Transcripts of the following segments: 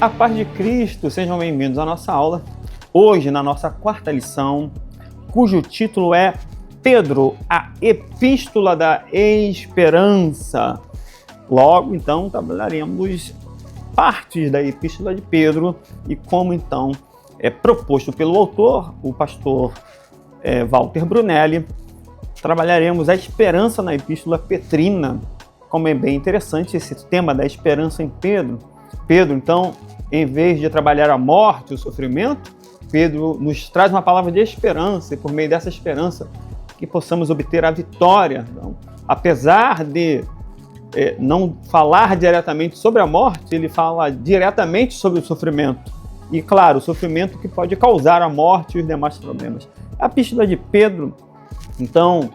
A paz de Cristo, sejam bem-vindos à nossa aula. Hoje, na nossa quarta lição, cujo título é Pedro, a Epístola da Esperança. Logo, então, trabalharemos partes da Epístola de Pedro e como, então, é proposto pelo autor, o pastor Walter Brunelli, trabalharemos a esperança na Epístola Petrina. Como é bem interessante esse tema da esperança em Pedro. Pedro, então, em vez de trabalhar a morte, o sofrimento, Pedro nos traz uma palavra de esperança e por meio dessa esperança que possamos obter a vitória. Então, apesar de não falar diretamente sobre a morte, ele fala diretamente sobre o sofrimento. E, claro, o sofrimento que pode causar a morte e os demais problemas. A Epístola de Pedro, então,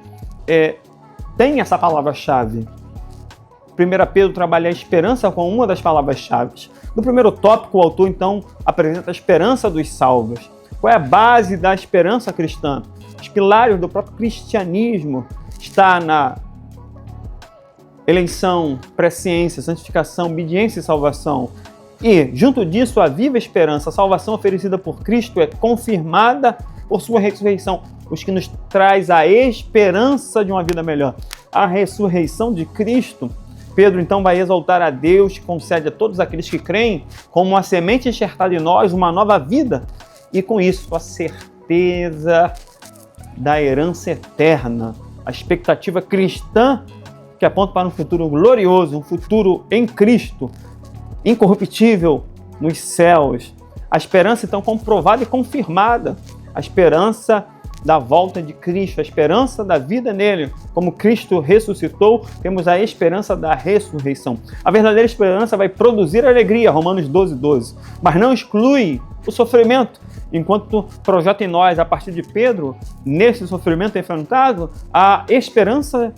tem essa palavra-chave. 1 Pedro trabalha a esperança com uma das palavras-chave. No primeiro tópico, o autor, então, apresenta a esperança dos salvos. Qual é a base da esperança cristã? Os pilares do próprio cristianismo está na eleição, presciência, santificação, obediência e salvação. E, junto disso, a viva esperança, a salvação oferecida por Cristo é confirmada por sua ressurreição, os que nos traz a esperança de uma vida melhor. A ressurreição de Cristo, Pedro então vai exaltar a Deus, que concede a todos aqueles que creem, como uma semente enxertada em nós, uma nova vida, e com isso a certeza da herança eterna, a expectativa cristã que aponta para um futuro glorioso, um futuro em Cristo, incorruptível nos céus. A esperança então comprovada e confirmada, a esperança da volta de Cristo, a esperança da vida nele. Como Cristo ressuscitou, temos a esperança da ressurreição. A verdadeira esperança vai produzir alegria, Romanos 12:12, mas não exclui o sofrimento, enquanto projeta em nós, a partir de Pedro, nesse sofrimento enfrentado, a esperança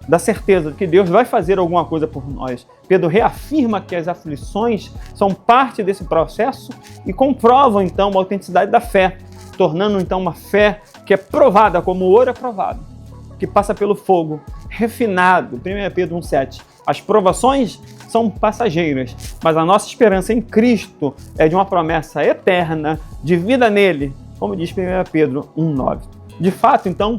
da certeza de que Deus vai fazer alguma coisa por nós. Pedro reafirma que as aflições são parte desse processo e comprovam, então, a autenticidade da fé, tornando, então, uma fé que é provada como o ouro é provado, que passa pelo fogo, refinado. 1 Pedro 1,7. As provações são passageiras, mas a nossa esperança em Cristo é de uma promessa eterna, de vida nele, como diz 1 Pedro 1,9. De fato, então,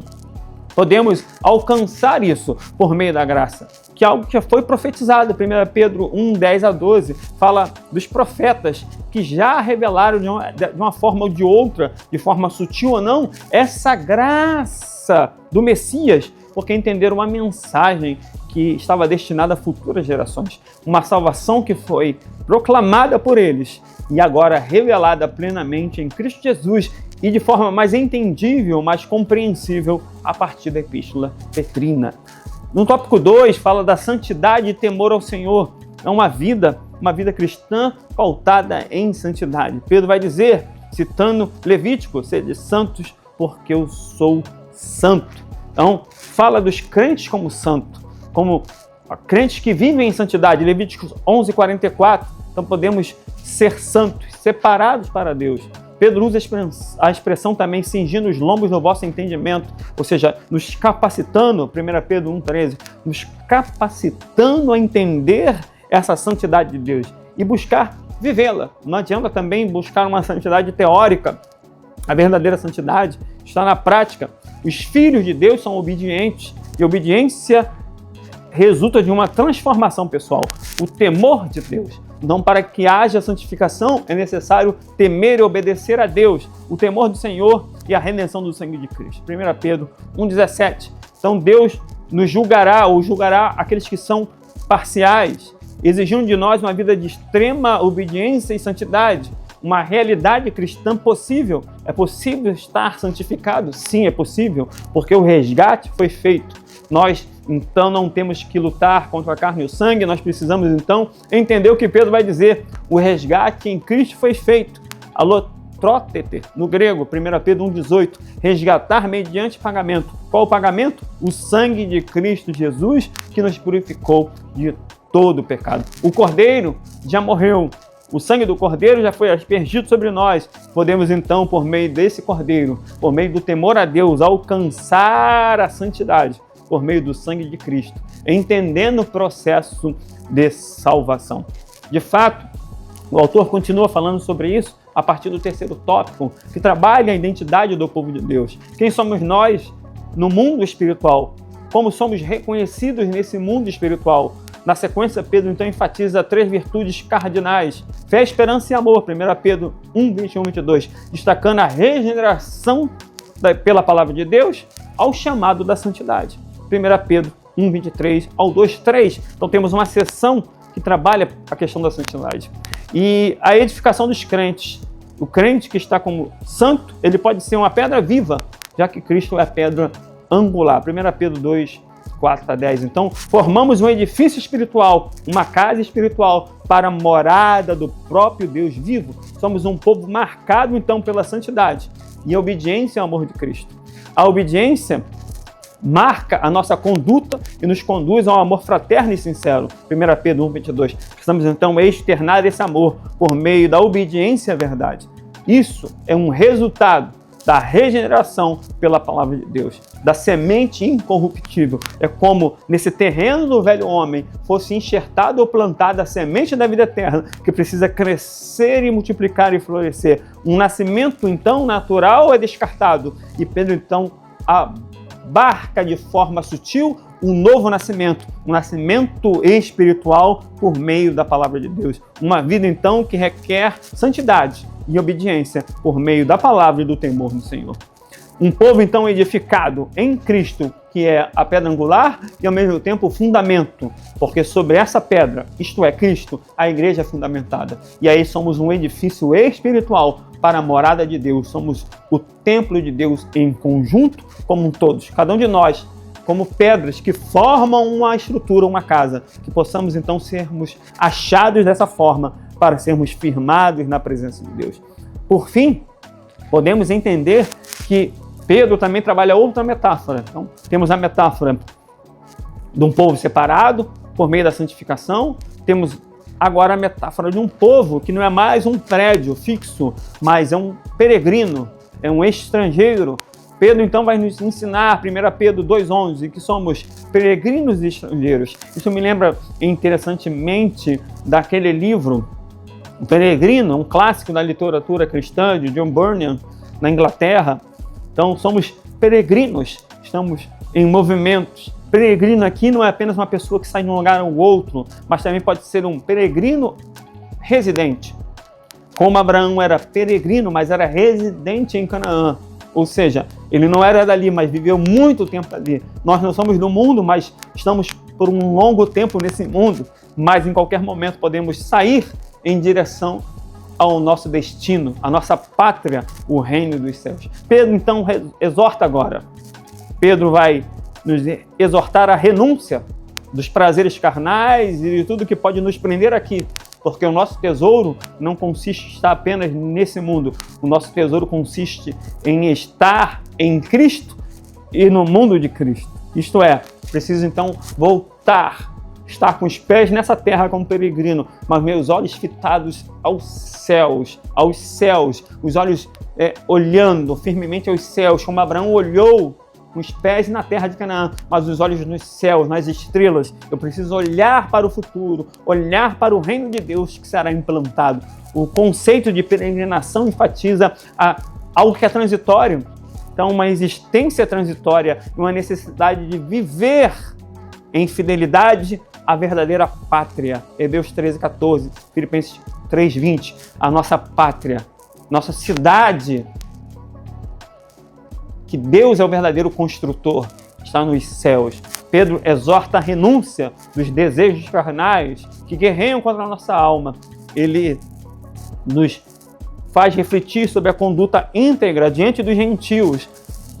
podemos alcançar isso por meio da graça, que é algo que já foi profetizado. 1 Pedro 1:10-12 fala dos profetas que já revelaram de uma forma ou de outra, de forma sutil ou não, essa graça do Messias, porque entenderam uma mensagem que estava destinada a futuras gerações, uma salvação que foi proclamada por eles e agora revelada plenamente em Cristo Jesus e de forma mais entendível, mais compreensível a partir da Epístola Petrina. No tópico 2, fala da santidade e temor ao Senhor. É uma vida cristã pautada em santidade. Pedro vai dizer, citando Levítico, sede santos porque eu sou santo. Então, fala dos crentes como santo, como crentes que vivem em santidade. Levíticos 11:44. Então, podemos ser santos, separados para Deus. Pedro usa a expressão também cingindo os lombos no vosso entendimento, ou seja, nos capacitando, 1 Pedro 1:13, nos capacitando a entender essa santidade de Deus e buscar vivê-la. Não adianta também buscar uma santidade teórica. A verdadeira santidade está na prática. Os filhos de Deus são obedientes e obediência resulta de uma transformação pessoal. O temor de Deus. Então, para que haja santificação, é necessário temer e obedecer a Deus, o temor do Senhor e a redenção do sangue de Cristo. 1 Pedro 1:17. Então, Deus nos julgará, ou julgará aqueles que são parciais, exigindo de nós uma vida de extrema obediência e santidade. Uma realidade cristã possível. É possível estar santificado? Sim, é possível, porque o resgate foi feito. Nós, então, não temos que lutar contra a carne e o sangue, nós precisamos, então, entender o que Pedro vai dizer. O resgate em Cristo foi feito. Alotrótete, no grego, 1 Pedro 1:18, resgatar mediante pagamento. Qual o pagamento? O sangue de Cristo Jesus, que nos purificou de todo o pecado. O Cordeiro já morreu. O sangue do Cordeiro já foi aspergido sobre nós. Podemos então, por meio desse Cordeiro, por meio do temor a Deus, alcançar a santidade por meio do sangue de Cristo, entendendo o processo de salvação. De fato, O autor continua falando sobre isso a partir do terceiro tópico, que trabalha a identidade do povo de Deus. Quem somos nós no mundo espiritual? Como somos reconhecidos nesse mundo espiritual? Na sequência, Pedro então enfatiza 3 virtudes cardinais: fé, esperança e amor. 1 Pedro 1, 21, 22, destacando a regeneração pela palavra de Deus ao chamado da santidade. 1 Pedro 1, 23 ao 2, 3. Então temos uma seção que trabalha a questão da santidade. E a edificação dos crentes. O crente que está como santo, ele pode ser uma pedra viva, já que Cristo é a pedra angular. 1 Pedro 2, 4 a 10. Então, formamos um edifício espiritual, uma casa espiritual para a morada do próprio Deus vivo. Somos um povo marcado, então, pela santidade e a obediência ao amor de Cristo. A obediência marca a nossa conduta e nos conduz a um amor fraterno e sincero. 1 Pedro 1, 22. Precisamos, então, externar esse amor por meio da obediência à verdade. Isso é um resultado da regeneração pela palavra de Deus, da semente incorruptível. É como nesse terreno do velho homem fosse enxertada ou plantada a semente da vida eterna, que precisa crescer e multiplicar e florescer. Um nascimento, então, natural é descartado. E Pedro, então, abarca de forma sutil um novo nascimento, um nascimento espiritual por meio da palavra de Deus. Uma vida, então, que requer santidade e obediência por meio da palavra e do temor do Senhor. Um povo, então, edificado em Cristo, que é a pedra angular e, ao mesmo tempo, o fundamento, porque sobre essa pedra, isto é, Cristo, a igreja é fundamentada. E aí somos um edifício espiritual para a morada de Deus. Somos o templo de Deus em conjunto, como todos. Cada um de nós, como pedras que formam uma estrutura, uma casa, que possamos, então, sermos achados dessa forma para sermos firmados na presença de Deus. Por fim, podemos entender que Pedro também trabalha outra metáfora. Então, temos a metáfora de um povo separado por meio da santificação. Temos agora a metáfora de um povo que não é mais um prédio fixo, mas é um peregrino, é um estrangeiro. Pedro, então, vai nos ensinar, 1 Pedro 2,11, que somos peregrinos e estrangeiros. Isso me lembra interessantemente daquele livro, O Peregrino, um clássico da literatura cristã, de John Bunyan, na Inglaterra. Então, somos peregrinos, estamos em movimentos. Peregrino aqui não é apenas uma pessoa que sai de um lugar ao outro, mas também pode ser um peregrino residente. Como Abraão era peregrino, mas era residente em Canaã. Ou seja, ele não era dali, mas viveu muito tempo ali. Nós não somos do mundo, mas estamos por um longo tempo nesse mundo. Mas em qualquer momento podemos sair em direção ao nosso destino, a nossa pátria, o reino dos céus. Pedro, então, exorta agora. Pedro vai nos exortar à renúncia dos prazeres carnais e de tudo que pode nos prender aqui, porque o nosso tesouro não consiste em estar apenas nesse mundo. O nosso tesouro consiste em estar em Cristo e no mundo de Cristo. Isto é, preciso então voltar, estar com os pés nessa terra como peregrino, mas meus olhos fitados aos céus, os olhos olhando firmemente aos céus, como Abraão olhou com os pés na terra de Canaã, mas os olhos nos céus, nas estrelas. Eu preciso olhar para o futuro, olhar para o reino de Deus que será implantado. O conceito de peregrinação enfatiza algo que é transitório. Então, uma existência transitória e uma necessidade de viver em fidelidade à verdadeira pátria. Hebreus 13:14, Filipenses 3:20, a nossa pátria, nossa cidade, que Deus é o verdadeiro construtor, está nos céus. Pedro exorta a renúncia dos desejos carnais que guerreiam contra a nossa alma. Ele nos faz refletir sobre a conduta íntegra diante dos gentios,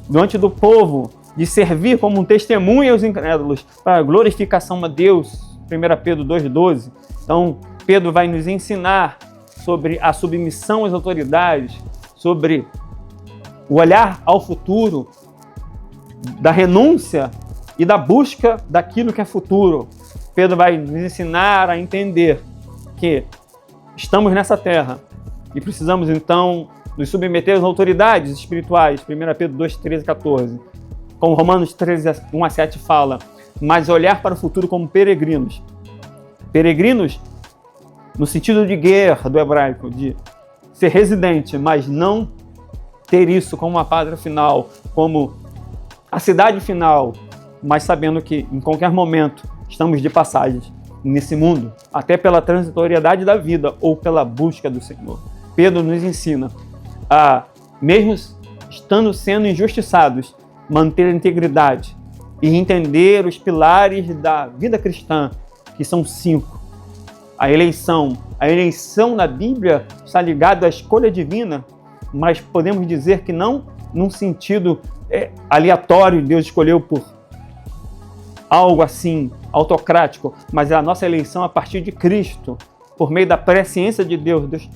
diante do povo, de servir como um testemunho aos incrédulos para a glorificação a Deus. 1 Pedro 2,12. Então, Pedro vai nos ensinar sobre a submissão às autoridades, sobre o olhar ao futuro, da renúncia e da busca daquilo que é futuro. Pedro vai nos ensinar a entender que estamos nessa terra e precisamos, então, nos submeter às autoridades espirituais. 1 Pedro 2, 13, 14. Como Romanos 13, 1 a 7 fala, mas olhar para o futuro como peregrinos. Peregrinos no sentido de guerra do hebraico, de ser residente, mas não ter isso como uma pátria final, como a cidade final, mas sabendo que em qualquer momento estamos de passagem nesse mundo, até pela transitoriedade da vida ou pela busca do Senhor. Pedro nos ensina a, mesmo estando sendo injustiçados, manter a integridade e entender os pilares da vida cristã, que são 5. A eleição na Bíblia está ligada à escolha divina, mas podemos dizer que não num sentido aleatório, Deus escolheu por algo assim, autocrático, mas é a nossa eleição a partir de Cristo, por meio da presciência de Deus, Deus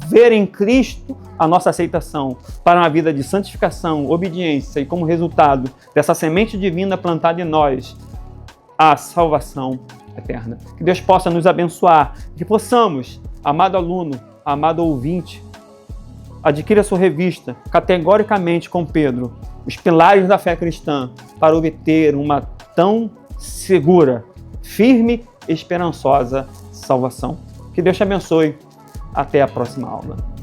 ver em Cristo a nossa aceitação para uma vida de santificação, obediência e, como resultado dessa semente divina plantada em nós, a salvação eterna. Que Deus possa nos abençoar, que possamos, amado aluno, amado ouvinte, adquira sua revista, categoricamente com Pedro, os pilares da fé cristã, para obter uma tão segura, firme e esperançosa salvação. Que Deus te abençoe. Até a próxima aula.